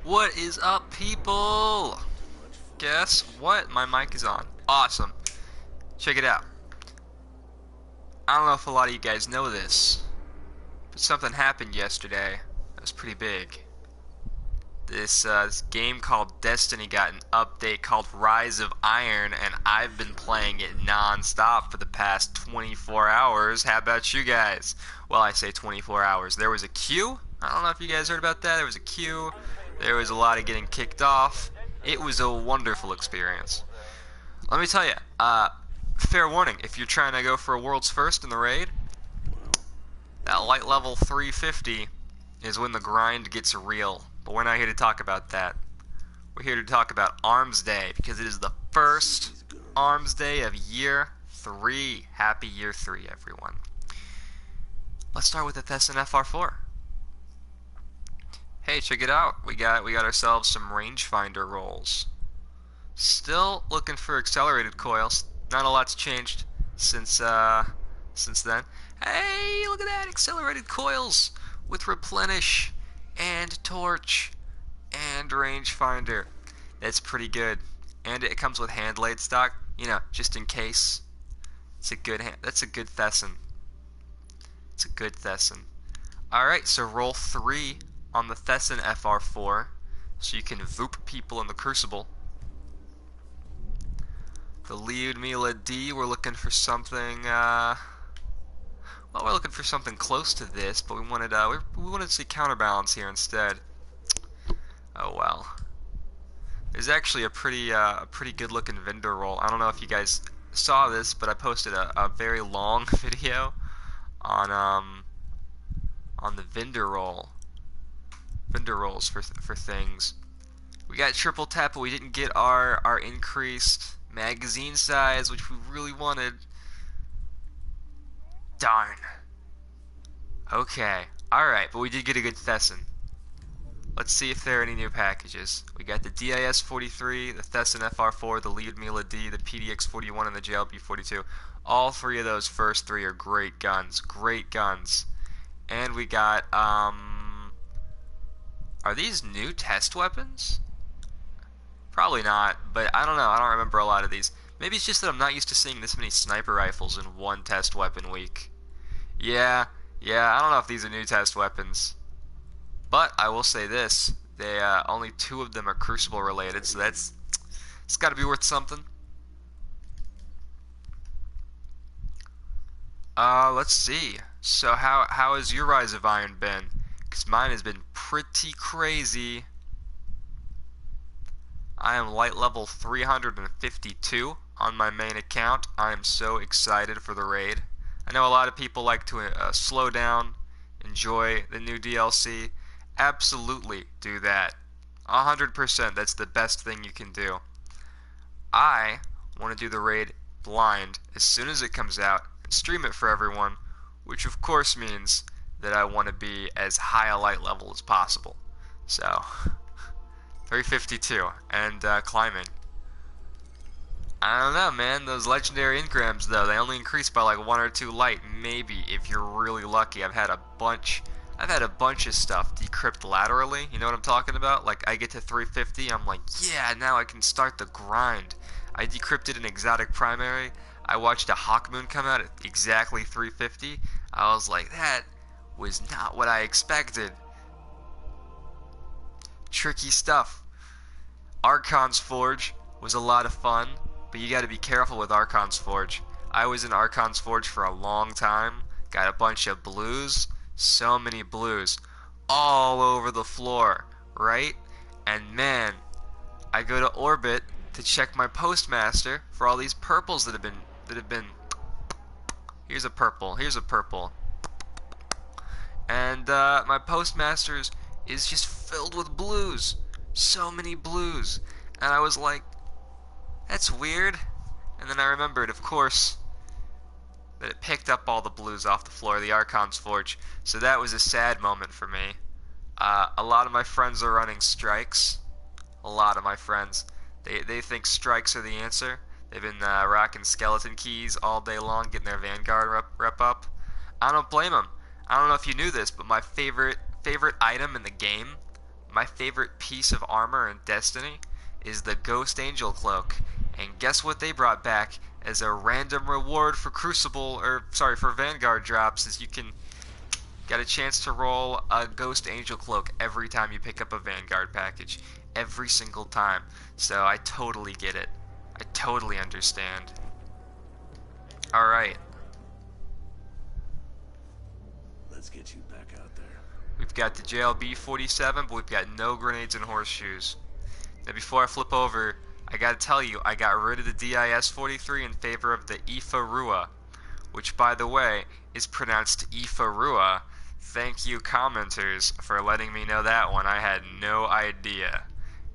What is up, people? Guess what? My mic is on. Awesome. Check it out. I don't know if a lot of you guys know this, but something happened yesterday that was pretty big. This game called Destiny got an update called Rise of Iron, and I've been playing it non-stop for the past 24 hours. How about you guys? Well, I say 24 hours. There was a queue. I don't know if you guys heard about that. There was a queue. There was a lot of getting kicked off. It was a wonderful experience. Let me tell you, fair warning, if you're trying to go for a world's first in the raid, that light level 350 is when the grind gets real. But we're not here to talk about that. We're here to talk about Armsday, because it is the first Armsday of year 3. Happy year 3, everyone. Let's start with the Thesson FR4. Hey, check it out. We got ourselves some rangefinder rolls. Still looking for accelerated coils. Not a lot's changed since then. Hey, look at that, accelerated coils with replenish and torch and rangefinder. That's pretty good. And it comes with hand laid stock, you know, just in case. It's a good that's a good Thesson. It's a good Thesson. Alright, so roll 3 on the Thesson FR4, so you can voop people in the Crucible. The Lyudmila D, we're looking for something, well, we're looking for something close to this, but we wanted to see counterbalance here instead. Oh well. There's actually a pretty good looking vendor roll. I don't know if you guys saw this, but I posted a very long video on the vendor rolls for things. We got triple tap, but we didn't get our increased magazine size, which we really wanted. Darn. Okay. Alright, but we did get a good Thesson. Let's see if there are any new packages. We got the DIS-43, the Thesson FR4, the Lyudmila D, the PDX-41, and the JLB-42. All 3 of those first 3 are great guns. Great guns. And we got, are these new test weapons? Probably not, but I don't know. I don't remember a lot of these. Maybe it's just that I'm not used to seeing this many sniper rifles in one test weapon week. Yeah, I don't know if these are new test weapons. But I will say this. They, only 2 of them are Crucible related, so it's gotta be worth something. Let's see. So how has your Rise of Iron been? Because mine has been pretty crazy. I am light level 352 on my main account. I am so excited for the raid. I know a lot of people like to slow down, enjoy the new DLC. Absolutely do that. 100%, that's the best thing you can do. I want to do the raid blind as soon as it comes out and stream it for everyone, which of course means that I want to be as high a light level as possible. So 352 and climbing. I don't know, man. Those legendary engrams, though, they only increase by like 1 or 2 light, maybe if you're really lucky. I've had a bunch of stuff decrypt laterally. You know what I'm talking about? Like I get to 350, I'm like, yeah, now I can start the grind. I decrypted an exotic primary. I watched a Hawk Moon come out at exactly 350. I was like, that was not what I expected. Tricky stuff. Archon's Forge was a lot of fun, but you gotta be careful with Archon's Forge. I was in Archon's Forge for a long time, got a bunch of blues, so many blues, all over the floor, right? And man, I go to Orbit to check my postmaster for all these purples that have been, here's a purple, and my postmaster's is just filled with blues. So many blues. And I was like, that's weird. And then I remembered, of course, that it picked up all the blues off the floor of the Archon's Forge. So that was a sad moment for me. A lot of my friends are running strikes. A lot of my friends. They think strikes are the answer. They've been rocking skeleton keys all day long, getting their Vanguard rep up. I don't blame them. I don't know if you knew this, but my favorite item in the game, my favorite piece of armor in Destiny is the Ghost Angel Cloak. And guess what they brought back as a random reward for for Vanguard drops is you can get a chance to roll a Ghost Angel Cloak every time you pick up a Vanguard package. Every single time. So I totally get it. I totally understand. Alright. Let's get you back out there. We've got the JLB-47, but we've got no grenades and horseshoes. Now before I flip over, I gotta tell you, I got rid of the DIS-43 in favor of the Ifarua, which by the way, is pronounced Ifarua. Thank you commenters for letting me know that one. I had no idea.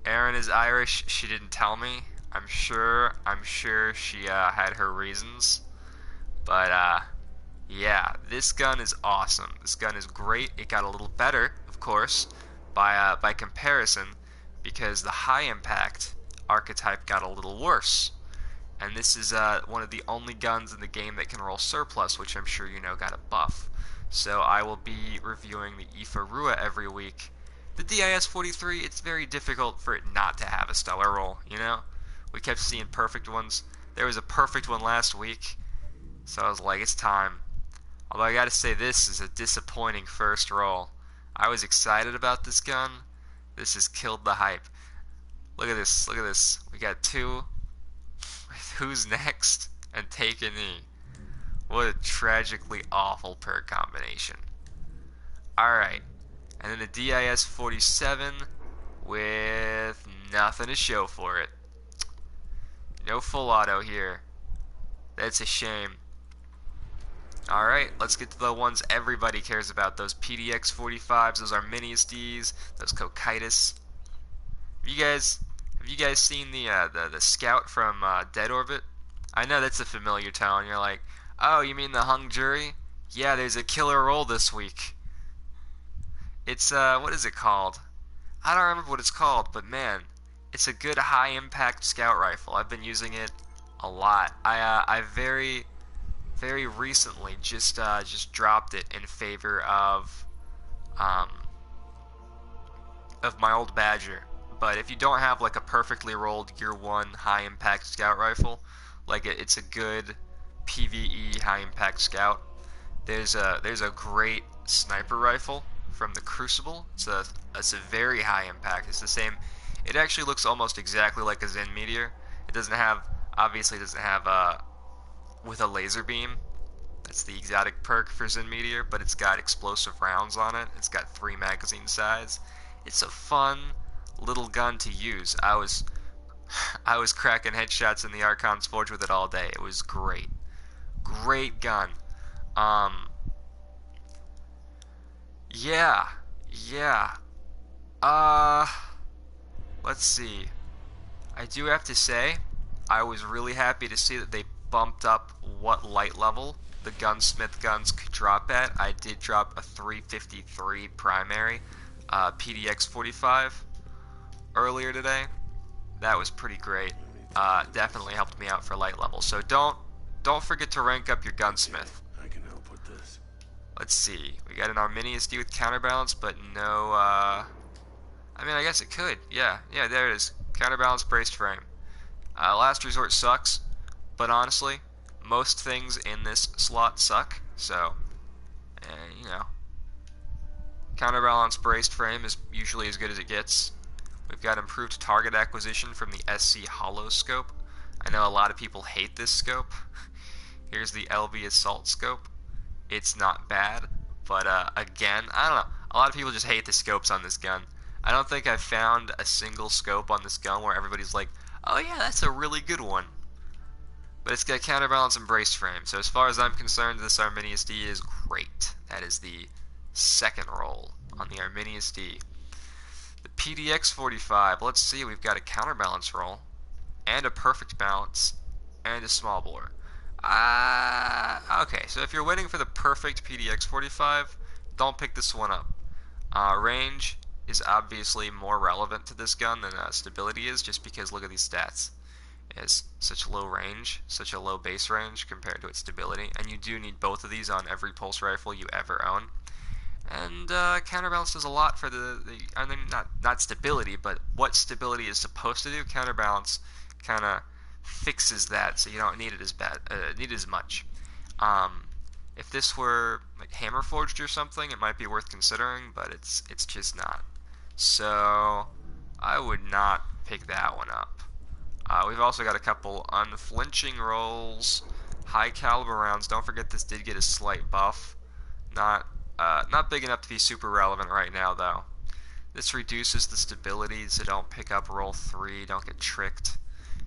Erin is Irish, she didn't tell me. I'm sure she had her reasons. But yeah, this gun is awesome. This gun is great. It got a little better, of course, by comparison, because the high impact archetype got a little worse. And this is one of the only guns in the game that can roll surplus, which I'm sure you know got a buff. So I will be reviewing the Ifarua every week. The DIS-43, it's very difficult for it not to have a stellar roll, you know? We kept seeing perfect ones. There was a perfect one last week, so I was like, it's time. Although I gotta say, this is a disappointing first roll. I was excited about this gun. This has killed the hype. Look at this, look at this. We got two. Who's next? And Take a Knee. What a tragically awful perk combination. Alright. And then the DIS-47 with nothing to show for it. No full auto here. That's a shame. Alright, let's get to the ones everybody cares about. Those PDX-45s, those Armsdays, those Cocytus. Have you guys seen the scout from Dead Orbit? I know that's a familiar tone. You're like, oh, you mean the hung jury? Yeah, there's a killer roll this week. It's what is it called? I don't remember what it's called, but man, it's a good high impact scout rifle. I've been using it a lot. I very recently just dropped it in favor of my old Badger. But if you don't have like a perfectly rolled Gear 1 high impact scout rifle, like it's a good PvE high impact scout, there's a great sniper rifle from the Crucible. It's a very high impact. It's the same. It actually looks almost exactly like a Zen Meteor. It doesn't have, obviously doesn't have with a laser beam. That's the exotic perk for Zen Meteor, but it's got explosive rounds on it. It's got 3 magazine size. It's a fun little gun to use. I was cracking headshots in the Archon's Forge with it all day. It was great. Great gun. Yeah. Let's see. I do have to say, I was really happy to see that they bumped up what light level the gunsmith guns could drop at. I did drop a 353 primary PDX 45 earlier today. That was pretty great. Definitely helped me out for light level. So don't forget to rank up your gunsmith. I can help with this. Let's see. We got an Arminius with counterbalance, but no. I mean, I guess it could. Yeah, there it is. Counterbalance braced frame. Last resort sucks, but honestly, most things in this slot suck. So, you know, counterbalance braced frame is usually as good as it gets. We've got improved target acquisition from the SC Hollow scope. I know a lot of people hate this scope. Here's the LV Assault scope. It's not bad, but again, I don't know. A lot of people just hate the scopes on this gun. I don't think I've found a single scope on this gun where everybody's like, oh yeah, that's a really good one. But it's got counterbalance and braced frame, so as far as I'm concerned, this Arminius D is great. That is the second roll on the Arminius D. The PDX 45, let's see, we've got a counterbalance roll, and a perfect balance, and a small bore. Okay, so if you're waiting for the perfect PDX 45, don't pick this one up. Range is obviously more relevant to this gun than stability is, just because look at these stats. It has such low range, such a low base range compared to its stability, and you do need both of these on every pulse rifle you ever own. And counterbalance does a lot for I mean, not stability, but what stability is supposed to do. Counterbalance kind of fixes that, so you don't need it as much. Um, if this were like hammer forged or something, it might be worth considering, but it's just not. So I would not pick that one up. We've also got a couple unflinching rolls, high caliber rounds. Don't forget this did get a slight buff. Not big enough to be super relevant right now though. This reduces the stability, so don't pick up roll 3. Don't get tricked.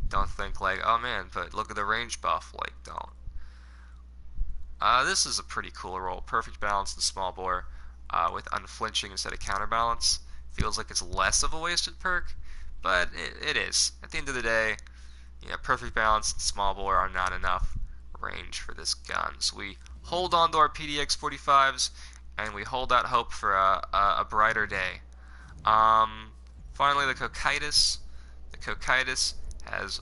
Don't think like, oh man, but look at the range buff. Like, don't. This is a pretty cool roll. Perfect balance and small bore with unflinching instead of counterbalance. Feels like it's less of a wasted perk, but it is. At the end of the day, perfect balance and small bore are not enough range for this gun. So we hold on to our PDX 45s and we hold out hope for a brighter day. Finally, the Cocytus. The Cocytus has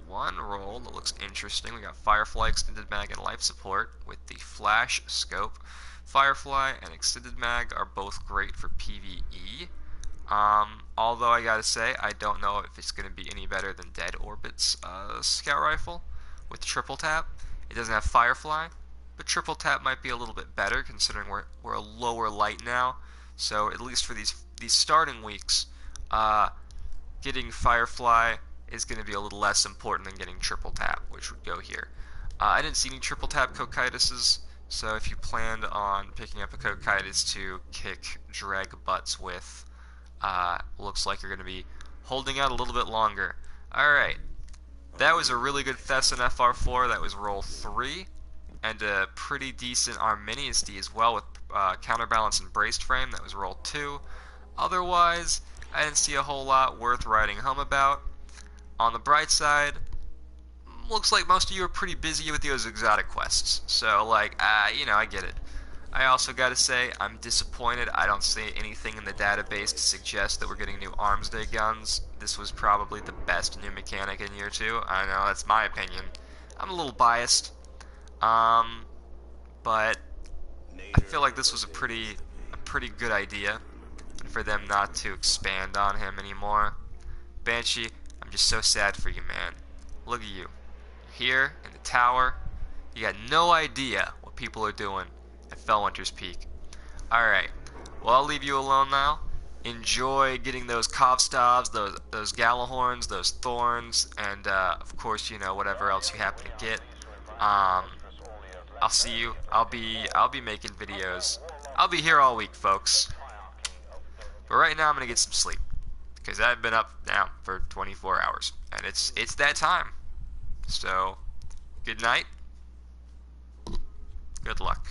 one roll that looks interesting. We got Firefly, Extended Mag, and Life Support with the Flash Scope. Firefly and Extended Mag are both great for PvE. Although I gotta say, I don't know if it's going to be any better than Dead Orbit's Scout Rifle with Triple Tap. It doesn't have Firefly, but Triple Tap might be a little bit better considering we're a lower light now. So at least for these starting weeks, getting Firefly is going to be a little less important than getting Triple Tap, which would go here. I didn't see any Triple Tap Cocytuses, so if you planned on picking up a Cocytus to kick drag butts with, looks like you're going to be holding out a little bit longer. Alright, that was a really good Thesson FR4. That was roll 3, and a pretty decent Armsday as well with counterbalance and braced frame. That was roll 2. Otherwise, I didn't see a whole lot worth writing home about. On the bright side, looks like most of you are pretty busy with those exotic quests. So, like, I get it. I also gotta say, I'm disappointed. I don't see anything in the database to suggest that we're getting new Armsday guns. This was probably the best new mechanic in year 2. I know, that's my opinion. I'm a little biased. But I feel like this was a pretty good idea for them not to expand on him anymore. Banshee, I'm just so sad for you, man. Look at you. You're here in the tower. You got no idea what people are doing at Fellwinter's Peak. Alright, well, I'll leave you alone now. Enjoy getting those Kovstovs, those Galahorns, those Thorns, and of course, whatever else you happen to get. I'll see you. I'll be making videos. I'll be here all week, folks. But right now I'm gonna get some sleep because I've been up now for 24 hours, and it's that time. So, good night. Good luck.